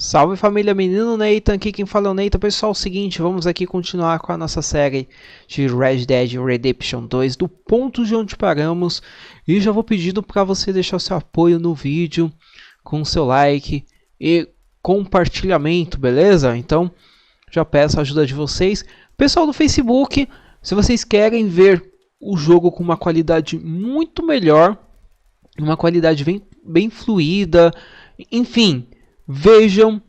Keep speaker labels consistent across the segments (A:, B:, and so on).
A: Salve família, Menino Neitam, aqui quem fala é o Neitam. Pessoal, é o seguinte, vamos aqui continuar com a nossa série de Red Dead Redemption 2, do ponto de onde paramos. E já vou pedindo para você deixar o seu apoio no vídeo, com o seu like e compartilhamento, beleza? Então, já peço a ajuda de vocês. Pessoal do Facebook, se vocês querem ver o jogo com uma qualidade muito melhor, uma qualidade bem fluida, enfim... Vejam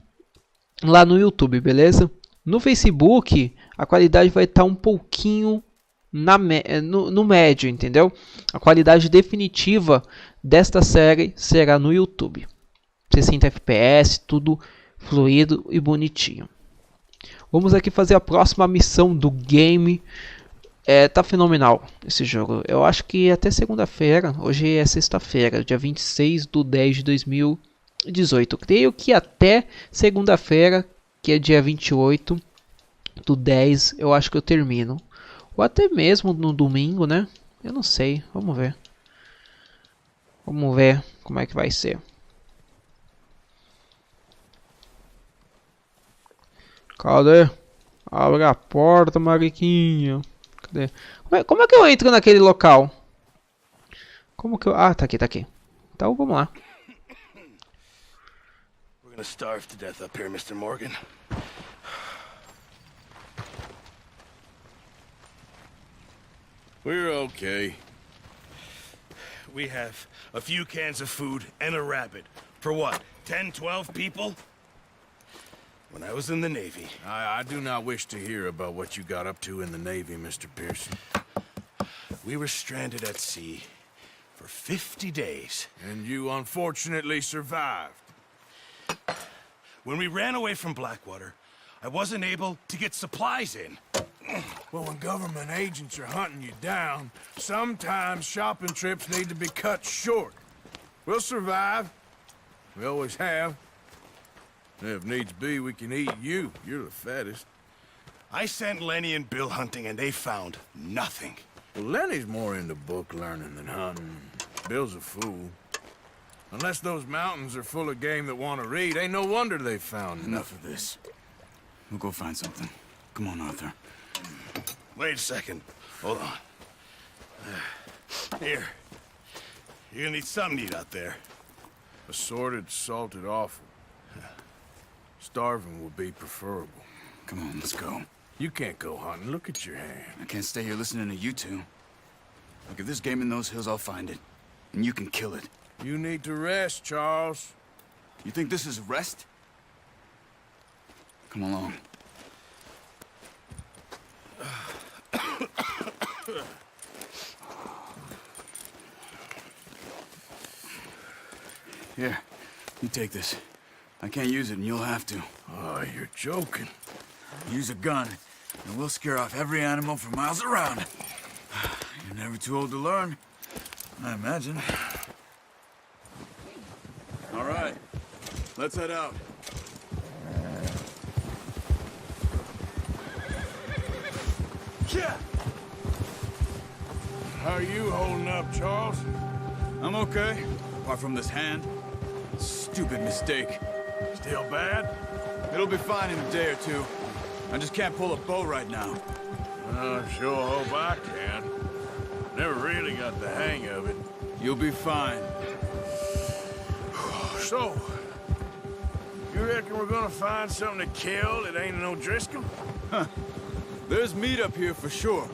A: lá no YouTube, beleza? No Facebook, a qualidade vai estar um pouquinho no médio, entendeu? A qualidade definitiva desta série será no YouTube. 60 FPS, tudo fluido e bonitinho. Vamos aqui fazer a próxima missão do game. Tá fenomenal esse jogo. Eu acho que até segunda-feira, hoje é sexta-feira, dia 26 de 10 de 2018. Creio que até segunda-feira, que é dia 28 do 10, eu acho que eu termino. Ou até mesmo no domingo, né? Eu não sei, vamos ver. Vamos ver como é que vai ser. Cadê? Abre a porta, mariquinha. Cadê? Como é que eu entro naquele local? Como que eu... Ah, tá aqui. Então vamos lá.
B: We're gonna starve to death up here, Mr. Morgan. We're okay. We have a few cans of food and a rabbit. For what, 10, 12 people? When I was in the Navy...
C: I do not wish to hear about what you got up to in the Navy, Mr. Pearson.
B: We were stranded at sea for 50 days.
C: And you unfortunately survived.
B: When we ran away from Blackwater, I wasn't able to get supplies in.
C: Well, when government agents are hunting you down, sometimes shopping trips need to be cut short. We'll survive. We always have. If needs be, we can eat you. You're the fattest.
B: I sent Lenny and Bill hunting, and they found nothing.
C: Well, Lenny's more into book learning than hunting. Bill's a fool. Unless those mountains are full of game that want to read, ain't no wonder they found
D: Enough of this. We'll go find something. Come on, Arthur.
B: Wait a second. Hold on. Here. You're gonna need something to eat out there.
C: Assorted, salted offal. Starving would be preferable.
D: Come on, let's go.
C: You can't go hunting. Look at your hand.
D: I can't stay here listening to you two. Look, if there's game in those hills, I'll find it. And you can kill it.
C: You need to rest, Charles.
D: You think this is rest? Come along. Here, you take this. I can't use it, and you'll have to.
C: Oh, you're joking.
D: Use a gun, and we'll scare off every animal for miles around. You're never too old to learn, I imagine. All right, let's head out.
B: Yeah.
C: How are you holding up, Charles?
D: I'm okay, apart from this hand. Stupid mistake.
C: Still bad?
D: It'll be fine in a day or two. I just can't pull a bow right now.
C: I sure hope I can. Never really got the hang of it.
D: You'll be fine.
C: So, you reckon we're gonna find something to kill that ain't no Driscoll?
D: There's meat up here for sure.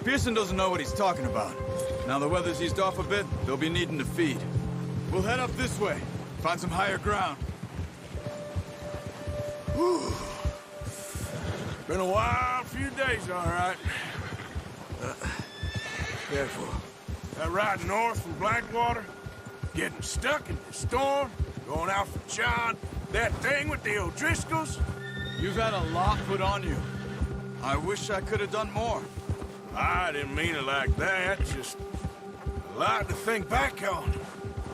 D: Pearson doesn't know what he's talking about. Now the weather's eased off a bit, they'll be needing to feed. We'll head up this way, find some higher ground.
C: Whew. Been a wild few days, all right.
D: Careful.
C: That ride north from Blackwater, getting stuck in the storm, going out for John, that thing with the O'Driscolls.
D: You've had a lot put on you. I wish I could have done more.
C: I didn't mean it like that, just a lot to think back on.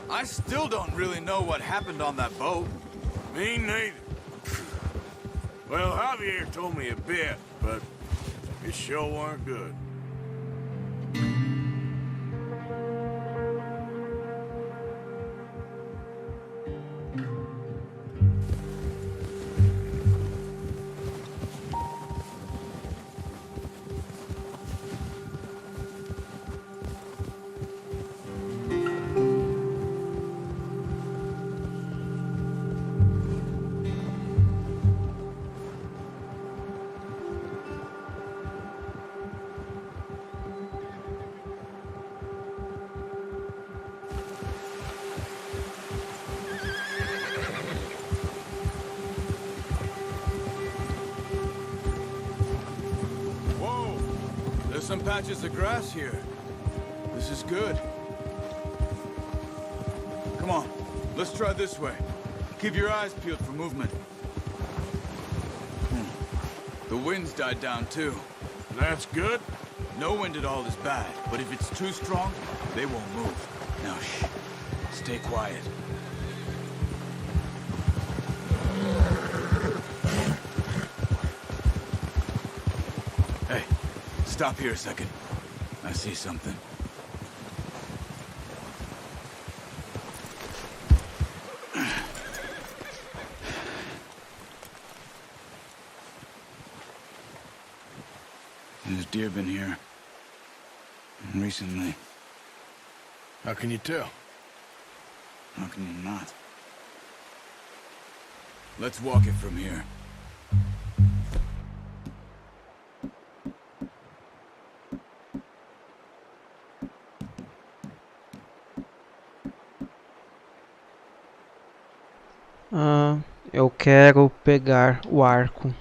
D: I still don't really know what happened on that boat.
C: Me neither. Well, Javier told me a bit, but it sure weren't good.
D: some patches of grass here. This is good. Come on, let's try this way. Keep your eyes peeled for movement. The wind's died down too.
C: That's good.
D: No wind at all is bad, but if it's too strong, they won't move. Now shh, stay quiet. Hey, stop here a second. I see something. There's deer been here recently.
C: How can you tell?
D: How can you not? Let's walk it from here.
A: Eu quero pegar o arco.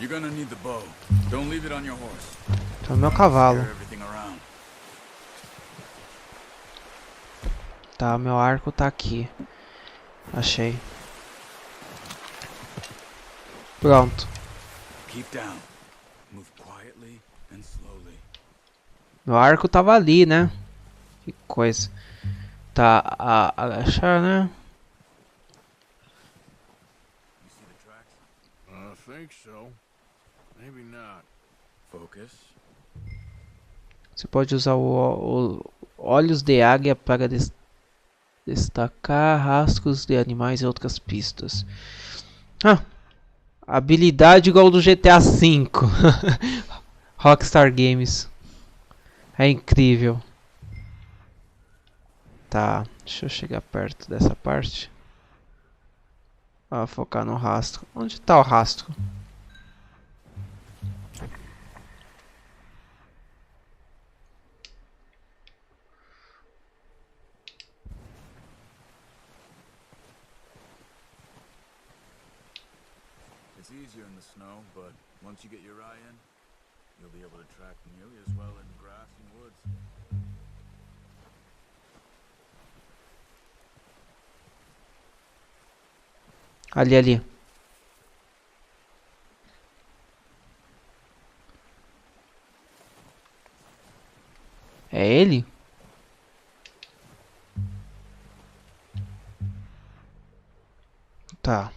D: You're gonna need the bow. Don't leave it on your horse.
A: Tá no meu cavalo.
D: Secure everything around.
A: Tá, meu arco tá aqui. Achei. Pronto.
D: Keep down. Move quietly and slowly.
A: Meu arco tava ali, né? Que coisa. Tá, agachar, né?
D: You see the tracks?
C: I think so. Maybe not.
D: Focus.
A: Você pode usar o olhos de águia para destacar rastros de animais e outras pistas. Habilidade igual do GTA V. Rockstar Games. É incrível. Tá, deixa eu chegar perto dessa parte. Focar no rastro. Onde tá o rastro?
D: It's easier in the snow, but once you get your eye in, you'll be able to track nearly as well in grass and woods.
A: Ali. É ele? Tá.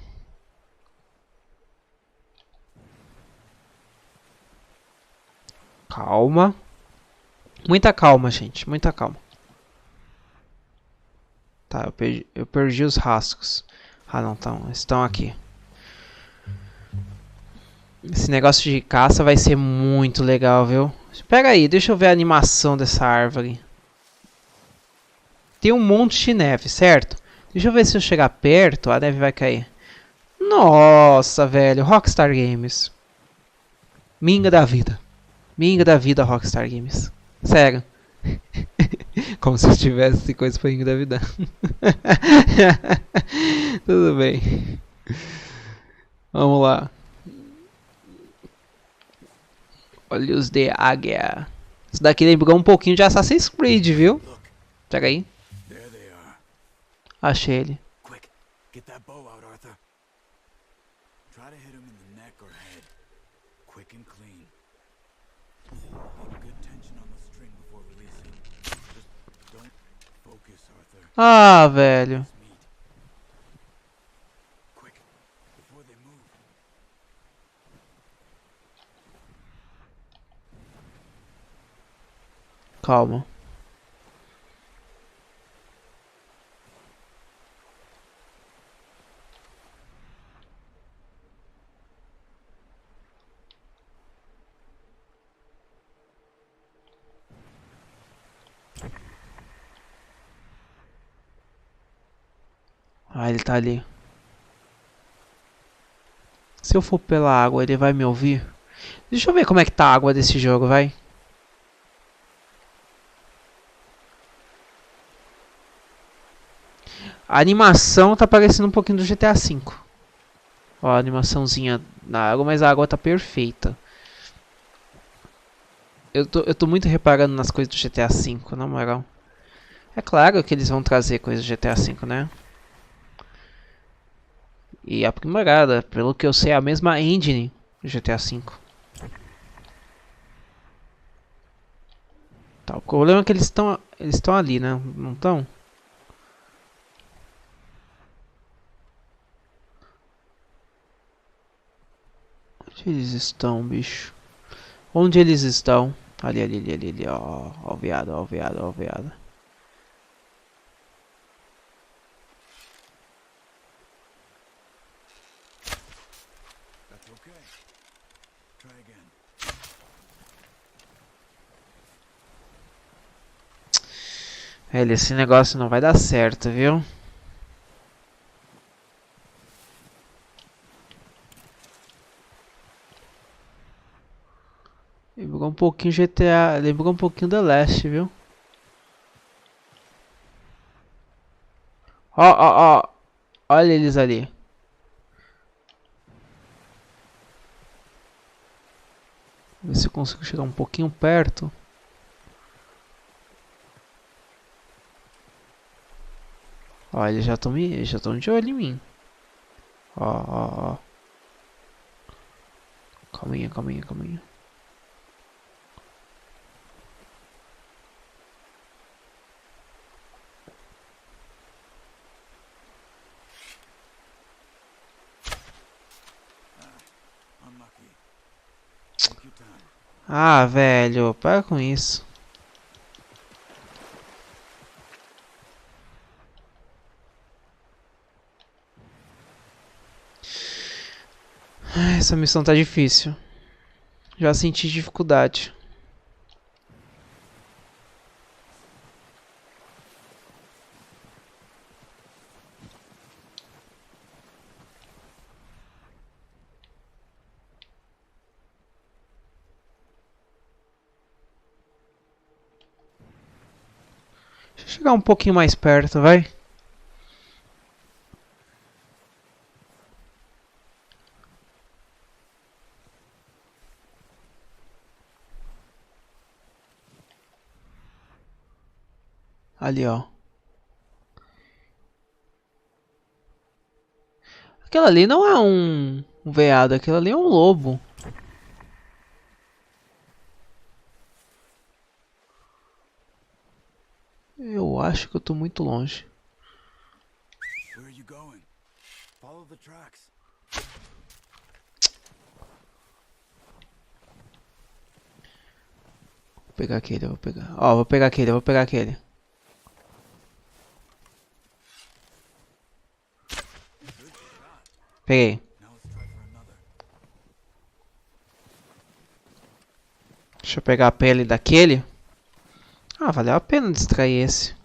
A: Calma. Muita calma, gente. Muita calma. Tá, eu perdi os rastros. Não, estão aqui. Esse negócio de caça vai ser muito legal, viu? Pega aí, deixa eu ver a animação dessa árvore. Tem um monte de neve, certo? Deixa eu ver se eu chegar perto, a neve vai cair. Nossa, velho. Rockstar Games. Minga da vida. Minga da vida, Rockstar Games. Sério. Como se eu tivesse coisa pra engravidar. Tudo bem. Vamos lá. Olhos de águia. Isso daqui lembrou um pouquinho de Assassin's Creed, viu? Pega aí. Achei ele.
D: Quick, get that bow out, Arthur. Try to hit him in the neck or head. Quick and clean. Keep good tension on the string before releasing. Just don't focus, Arthur.
A: Velho.
D: Quick, before they move.
A: Calma. Ele tá ali. Se eu for pela água, ele vai me ouvir? Deixa eu ver como é que tá a água desse jogo, vai. A animação tá parecendo um pouquinho do GTA V. Ó, a animaçãozinha na água, mas a água tá perfeita. Eu tô muito reparando nas coisas do GTA V, na moral. É claro que eles vão trazer coisas do GTA V, né? E aprimorada, pelo que eu sei, é a mesma engine do GTA V. Tá, o problema é que eles estão ali, né? Não estão? Onde eles estão, bicho? Onde eles estão? Ali, ali, ali, ali, ali, ó. Ó o viado, ó o viado, ó o viado.
D: That's okay. Try again.
A: Velho, esse negócio não vai dar certo, viu? Lembrou um pouquinho GTA, lembrou um pouquinho The Last, viu? Ó, ó, ó. Olha eles ali. Ver se eu consigo chegar um pouquinho perto. Ó, eles já estão de olho em mim. Ó, ó, ó. Calminha, calminha, calminha.
D: Unlucky. Take your time.
A: Ah, velho, para com isso. Essa missão tá difícil. Já senti dificuldade. Deixa eu chegar um pouquinho mais perto, vai. Ali, ó. Aquela ali não é um veado, aquela ali é um lobo. Eu acho que eu tô muito longe.
D: Where are you going? Follow the tracks.
A: Vou pegar aquele, eu vou pegar. Ó, vou pegar aquele, eu vou pegar aquele. Peguei.
D: Now let's try for another.
A: Deixa eu pegar a pele daquele. Ah, valeu a pena distrair esse.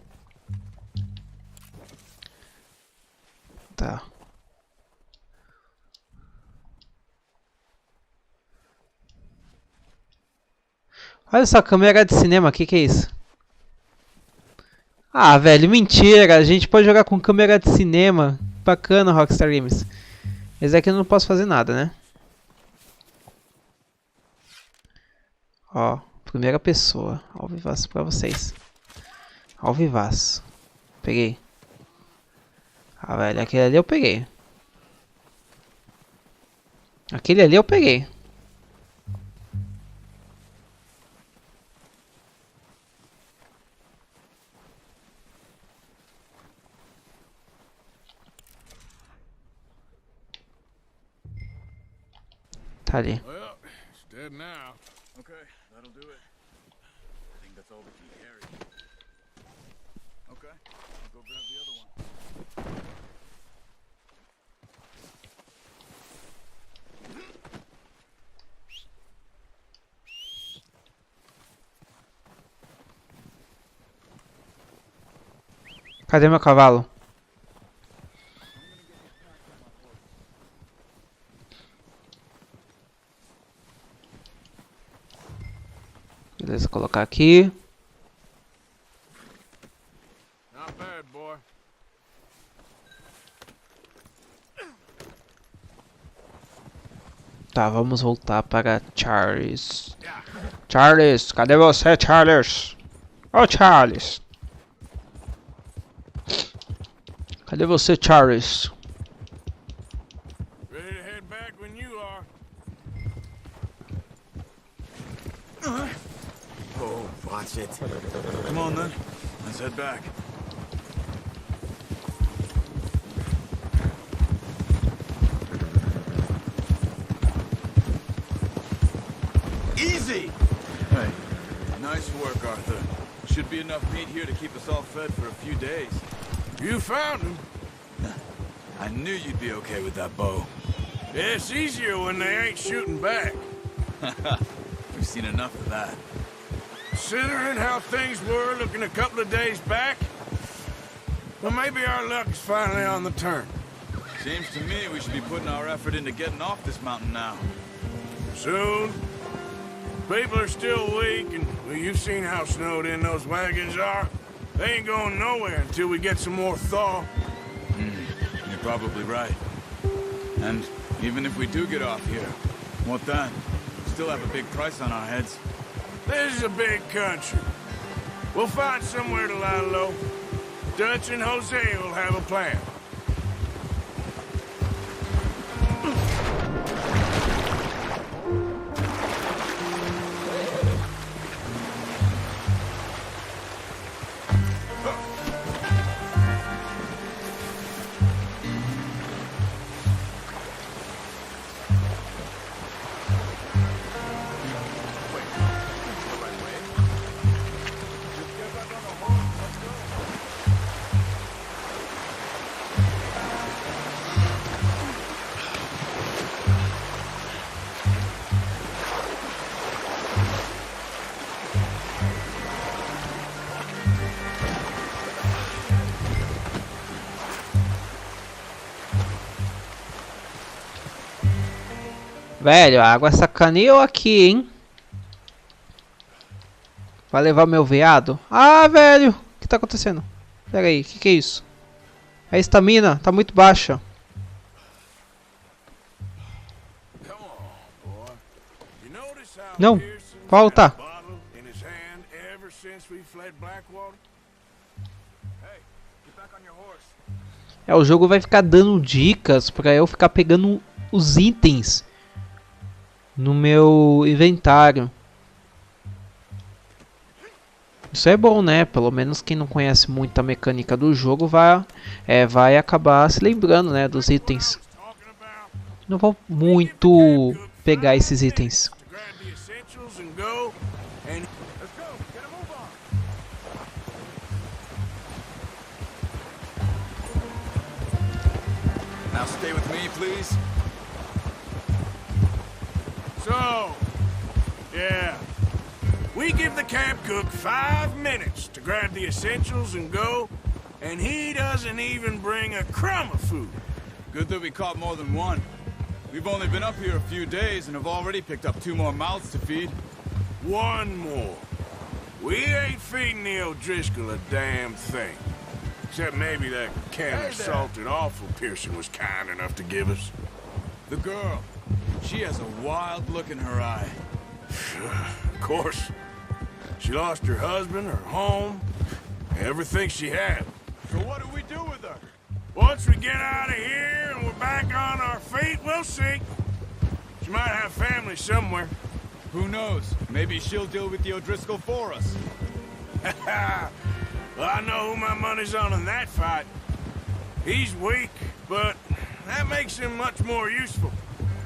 A: Tá. Olha só, câmera de cinema, que é isso? Ah, velho, mentira. A gente pode jogar com câmera de cinema. Bacana, Rockstar Games. Esse aqui eu não posso fazer nada, né? Ó, primeira pessoa. Ao vivaço pra vocês. Ao vivaço. Peguei. Ah, velho, aquele ali eu peguei. Aquele ali eu peguei. Tá ali.
C: Well, it's dead now.
D: Okay, that'll do it. I think that's all we can carry. Okay, I'll go grab the other one.
A: Cadê meu cavalo? Beleza, colocar aqui.
C: Not bad, boy.
A: Tá, vamos voltar para Charles. Charles, cadê você, Charles? Ô, Charles. Cadê você, Charles?
C: Ready to head back when you are.
D: Oh, watch it. Come on then. Let's head back. Easy! Hey, nice work, Arthur. Should be enough meat here to keep us all fed for a few days.
C: You found him.
D: I knew you'd be okay with that bow.
C: It's easier when they ain't shooting back.
D: We've seen enough of that.
C: Considering how things were looking a couple of days back, well, maybe our luck is finally on the turn.
D: Seems to me we should be putting our effort into getting off this mountain now.
C: Soon. People are still weak, and well, you've seen how snowed in those wagons are. They ain't going nowhere until we get some more thaw.
D: You're probably right. And even if we do get off here, what then? Still have a big price on our heads.
C: This is a big country. We'll find somewhere to lie low. Dutch and Jose will have a plan.
A: Velho, a água sacaneou aqui, hein? Vai levar meu veado? Ah, velho! O que tá acontecendo? Pera aí, o que é isso? A estamina tá muito baixa. Não, volta! É, o jogo vai ficar dando dicas pra eu ficar pegando os itens no meu inventário. Isso é bom, né? Pelo menos quem não conhece muito a mecânica do jogo vai acabar se lembrando, né, dos itens. Não vou muito pegar esses itens.
D: Now stay with me, please.
C: So, yeah, we give the camp cook 5 minutes to grab the essentials and go, and he doesn't even bring a crumb of food.
D: Good that we caught more than one. We've only been up here a few days and have already picked up 2 more mouths to feed.
C: One more. We ain't feeding the O'Driscoll a damn thing. Except maybe that can of salted offal Pearson was kind enough to give us.
D: The girl. She has a wild look in her eye.
C: Of course. She lost her husband, her home, everything she had.
D: So what do we do with her?
C: Once we get out of here and we're back on our feet, we'll see. She might have family somewhere.
D: Who knows? Maybe she'll deal with the O'Driscoll for us.
C: Well, I know who my money's on in that fight. He's weak, but that makes him much more useful.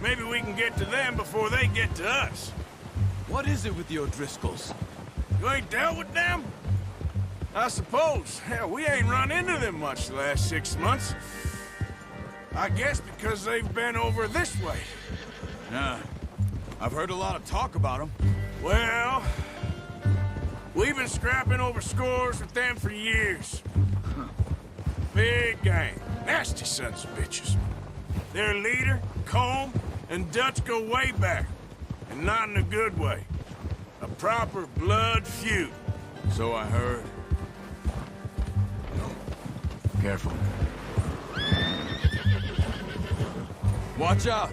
C: Maybe we can get to them before they get to us.
D: What is it with the O'Driscolls?
C: You ain't dealt with them? I suppose. Hell, we ain't run into them much the last 6 months. I guess because they've been over this way.
D: Yeah, I've heard a lot of talk about them.
C: Well, we've been scrapping over scores with them for years. Big gang. Nasty sons of bitches. Their leader, Combe, and Dutch go way back. And not in a good way. A proper blood feud.
D: So I heard. Careful. Watch out!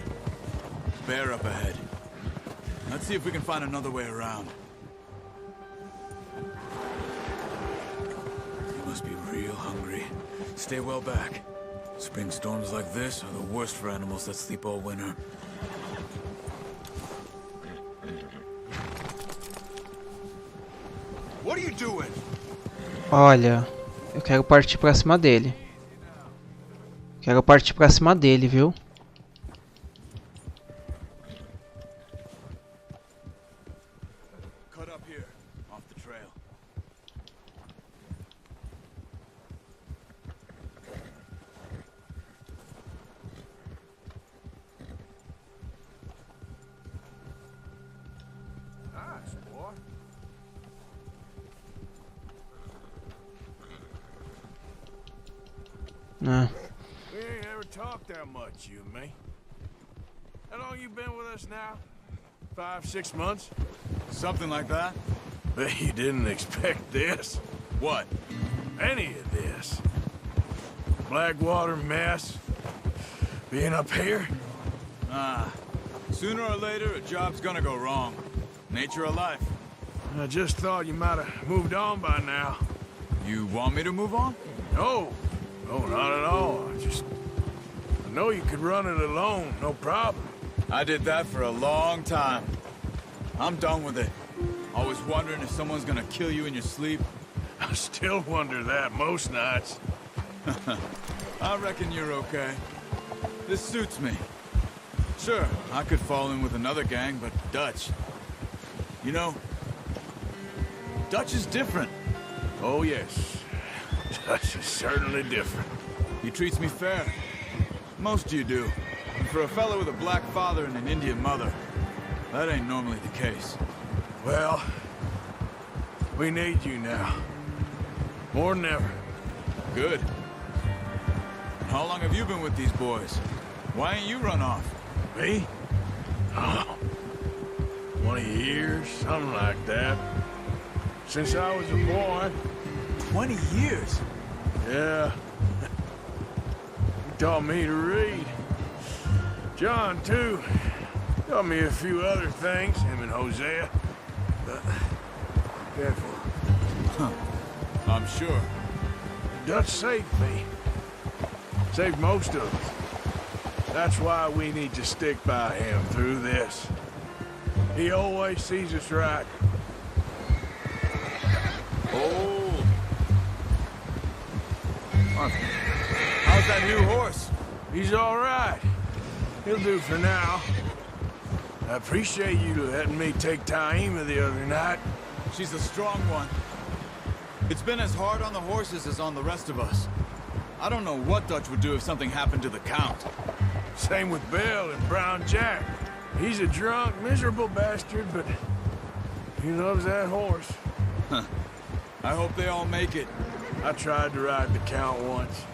D: Bear up ahead. Let's see if we can find another way around. You must be real hungry. Stay well back. Spring storms like this are the worst for animals that sleep all winter.
C: What are you doing?
A: Olha, eu quero partir pra cima dele. Quero partir pra cima dele, viu?
D: Cut up here, off the trail.
C: Nice, boy.
A: Ah,
C: We ain't ever talked that much, you and me. How long you been with us now? 5, 6 months?
D: Something like that?
C: Bet you didn't expect this.
D: What?
C: Any of this. Blackwater mess. Being up here?
D: Ah, sooner or later a job's gonna go wrong. Nature of life.
C: I just thought you might have moved on by now.
D: You want me to move on?
C: No. No, not at all. I know you could run it alone, no problem.
D: I did that for a long time. I'm done with it. Always wondering if someone's gonna kill you in your sleep.
C: I still wonder that most nights.
D: I reckon you're okay. This suits me. Sure, I could fall in with another gang, but Dutch. You know, Dutch is different.
C: Oh, yes. Dutch is certainly different.
D: He treats me fair. Most of you do. And for a fellow with a black father and an Indian mother, that ain't normally the case.
C: Well, we need you now. More than ever.
D: Good. How long have you been with these boys? Why ain't you run off?
C: Me? Oh, 20 years, something like that. Since I was a boy.
D: 20 years?
C: Yeah. He taught me to read. John, too. Taught me a few other things, him and Hosea. But, careful.
D: I'm sure.
C: Dutch saved me. Saved most of us. That's why we need to stick by him through this. He always sees us right.
D: Oh. How's that new horse?
C: He's all right. He'll do for now. I appreciate you letting me take Taima the other night.
D: She's a strong one. It's been as hard on the horses as on the rest of us. I don't know what Dutch would do if something happened to the Count.
C: Same with Bill and Brown Jack. He's a drunk, miserable bastard, but he loves that horse.
D: I hope they all make it.
C: I tried to ride the Count once.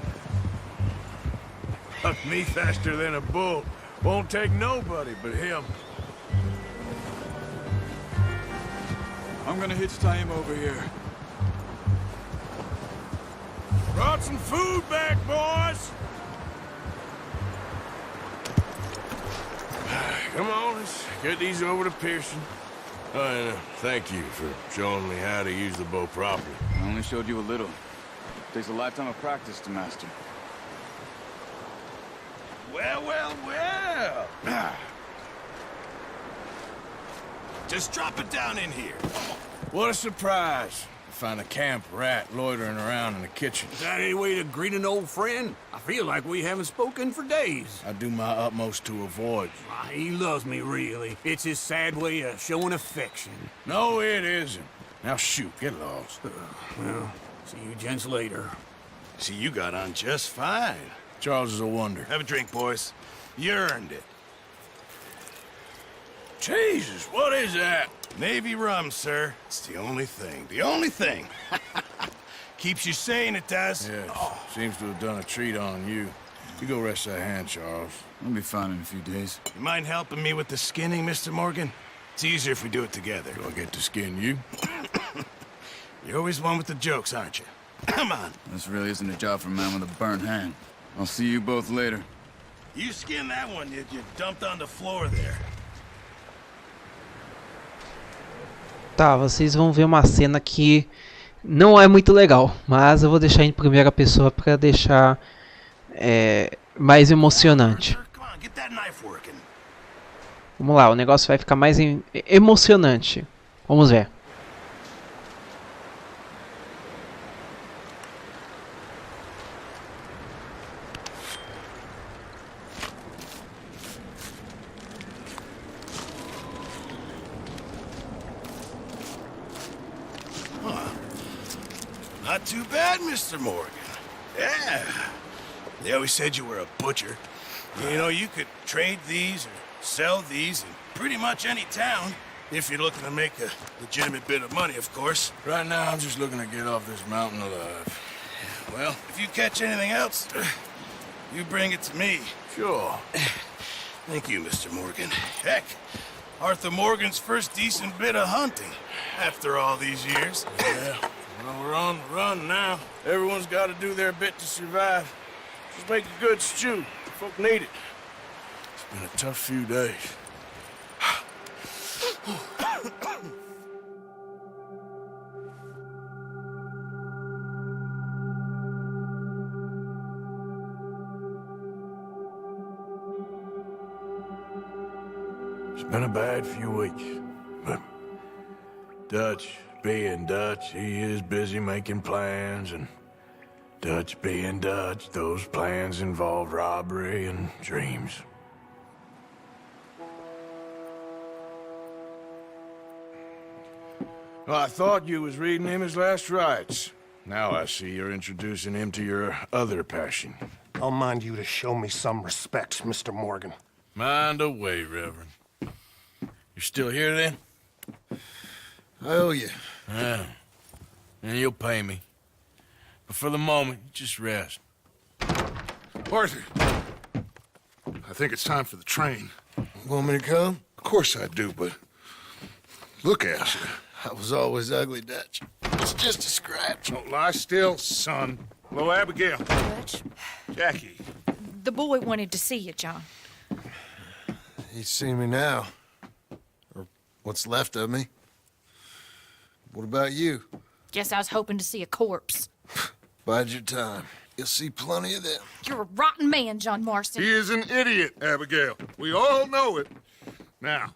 C: Hucked me faster than a bull. Won't take nobody but him.
D: I'm gonna hitch Taima over here.
C: Brought some food back, boys! Come on, let's get these over to Pearson. And thank you for showing me how to use the bow properly.
D: I only showed you a little. Takes a lifetime of practice to master.
B: Well, well, well. Just drop it down in here.
C: What a surprise. Find a camp rat loitering around in the kitchen.
E: Is that any way to greet an old friend? I feel like we haven't spoken for days.
C: I do my utmost to avoid you.
E: Ah, he loves me, really. It's his sad way of showing affection.
C: No, it isn't. Now shoot, get lost.
E: Well, see you gents later.
B: See, you got on just fine.
C: Charles is a wonder.
B: Have a drink, boys. You earned it.
C: Jesus, what is that?
B: Navy rum, sir. It's the only thing. The only thing. Keeps you sane, it does.
C: Yes, seems to have done a treat on you. You go rest that hand, Charles.
D: I'll be fine in a few days.
B: You mind helping me with the skinning, Mr. Morgan? It's easier if we do it together.
C: Do I get to skin you?
B: You're always one with the jokes, aren't you? Come on.
D: This really isn't a job for a man with a burnt hand. I'll see you both later.
B: You skinned that one you dumped on the floor there.
A: Tá, vocês vão ver uma cena que não é muito legal, mas eu vou deixar em primeira pessoa para deixar mais emocionante.
B: Come on, get that knife working.
A: Vamos lá, o negócio vai ficar mais emocionante. Vamos ver.
B: Not too bad, Mr. Morgan. Yeah. They always said you were a butcher. You know, you could trade these or sell these in pretty much any town. If you're looking to make a legitimate bit of money, of course.
C: Right now, I'm just looking to get off this mountain alive.
B: Well, if you catch anything else, you bring it to me.
C: Sure.
B: Thank you, Mr. Morgan. Heck, Arthur Morgan's first decent bit of hunting after all these years.
C: Yeah. Well, we're on the run now. Everyone's got to do their bit to survive. Just make a good stew. Folk need it. It's been a tough few days. It's been a bad few weeks, but Dutch being Dutch, he is busy making plans, and Dutch being Dutch, those plans involve robbery and dreams. Well, I thought you was reading him his last rites. Now I see you're introducing him to your other passion.
F: I'll mind you to show me some respect, Mr. Morgan.
C: Mind away, Reverend. You're still here, then?
B: I owe you.
C: Yeah. And you'll pay me. But for the moment, just rest.
G: Arthur, I think it's time for the train.
B: Want me to come?
G: Of course I do, but look at you.
B: I was always ugly, Dutch. It's just a scratch.
G: Don't lie still, son. Hello, Abigail.
H: Dutch,
G: Jackie.
H: the boy wanted to see you, John.
B: He's seen me now. Or what's left of me. What about you?
H: Guess I was hoping to see a corpse.
B: Bide your time. You'll see plenty of them.
H: You're a rotten man, John Marston.
G: He is an idiot, Abigail. We all know it. Now,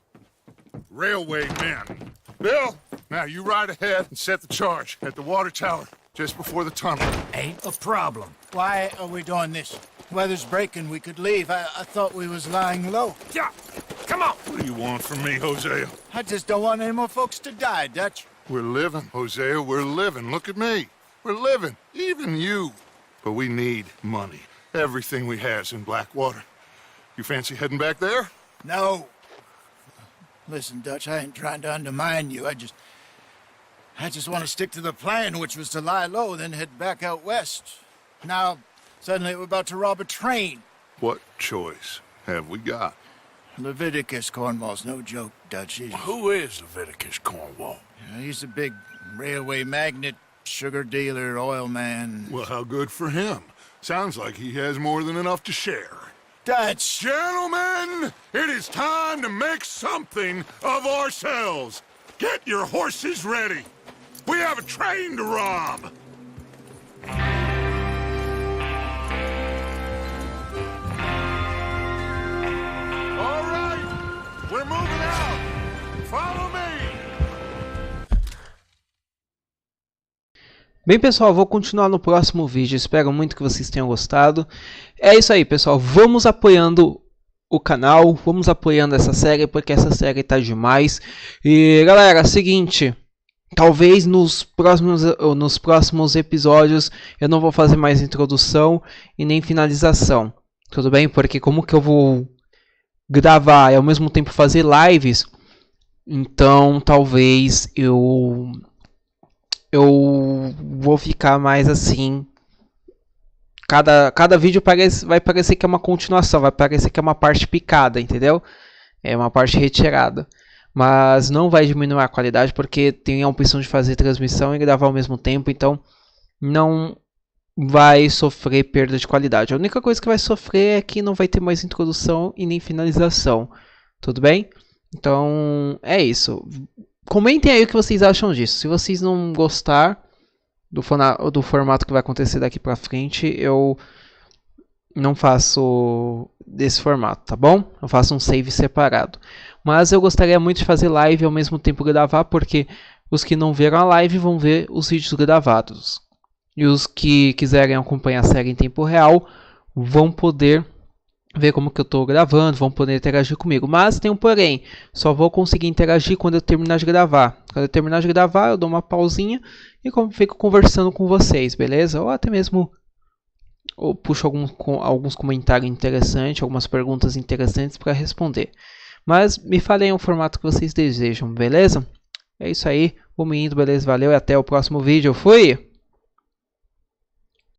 G: railway men. Bill, now you ride ahead and set the charge at the water tower just before the tunnel.
I: Ain't a problem. Why are we doing this? Weather's breaking. We could leave. I thought we was lying low.
G: Yeah, come on. What do you want from me, Hosea?
I: I just don't want any more folks to die, Dutch.
G: We're living, Hosea, we're living. Look at me. We're living, even you. But we need money. Everything we has in Blackwater. You fancy heading back there?
I: No. Listen, Dutch, I ain't trying to undermine you. I just want to stick to the plan, which was to lie low, then head back out west. Now, suddenly we're about to rob a train.
G: What choice have we got?
I: Leviticus Cornwall's no joke, Dutch.
C: Who is Leviticus Cornwall?
I: He's a big railway magnate, sugar dealer, oil man.
G: Well, how good for him. Sounds like he has more than enough to share.
I: Dutch!
G: Gentlemen, it is time to make something of ourselves. Get your horses ready. We have a train to rob. All right, we're moving out. Follow me.
A: Bem, pessoal, vou continuar no próximo vídeo. Espero muito que vocês tenham gostado. É isso aí, pessoal. Vamos apoiando o canal. Vamos apoiando essa série, porque essa série tá demais. E, galera, seguinte. Talvez nos próximos episódios eu não vou fazer mais introdução e nem finalização. Tudo bem? Porque como que eu vou gravar e ao mesmo tempo fazer lives, então talvez eu vou ficar mais assim. Cada vídeo vai parecer que é uma continuação, vai parecer que é uma parte picada, entendeu? É uma parte retirada. Mas não vai diminuir a qualidade porque tem a opção de fazer transmissão e gravar ao mesmo tempo, então não vai sofrer perda de qualidade. A única coisa que vai sofrer é que não vai ter mais introdução e nem finalização. Tudo bem? Então é isso. comentem aí o que vocês acham disso. Se vocês não gostar do formato que vai acontecer daqui pra frente, eu não faço desse formato, tá bom? Eu faço um save separado. Mas eu gostaria muito de fazer live ao mesmo tempo gravar, porque os que não viram a live vão ver os vídeos gravados. E os que quiserem acompanhar a série em tempo real vão poder ver como que eu estou gravando, vão poder interagir comigo. Mas tem um porém, só vou conseguir interagir quando eu terminar de gravar. Quando eu terminar de gravar, eu dou uma pausinha e fico conversando com vocês, beleza? Ou até mesmo eu puxo alguns comentários interessantes, algumas perguntas interessantes para responder. Mas me falem o formato que vocês desejam, beleza? É isso aí, vamos indo, beleza? Valeu e até o próximo vídeo. Fui!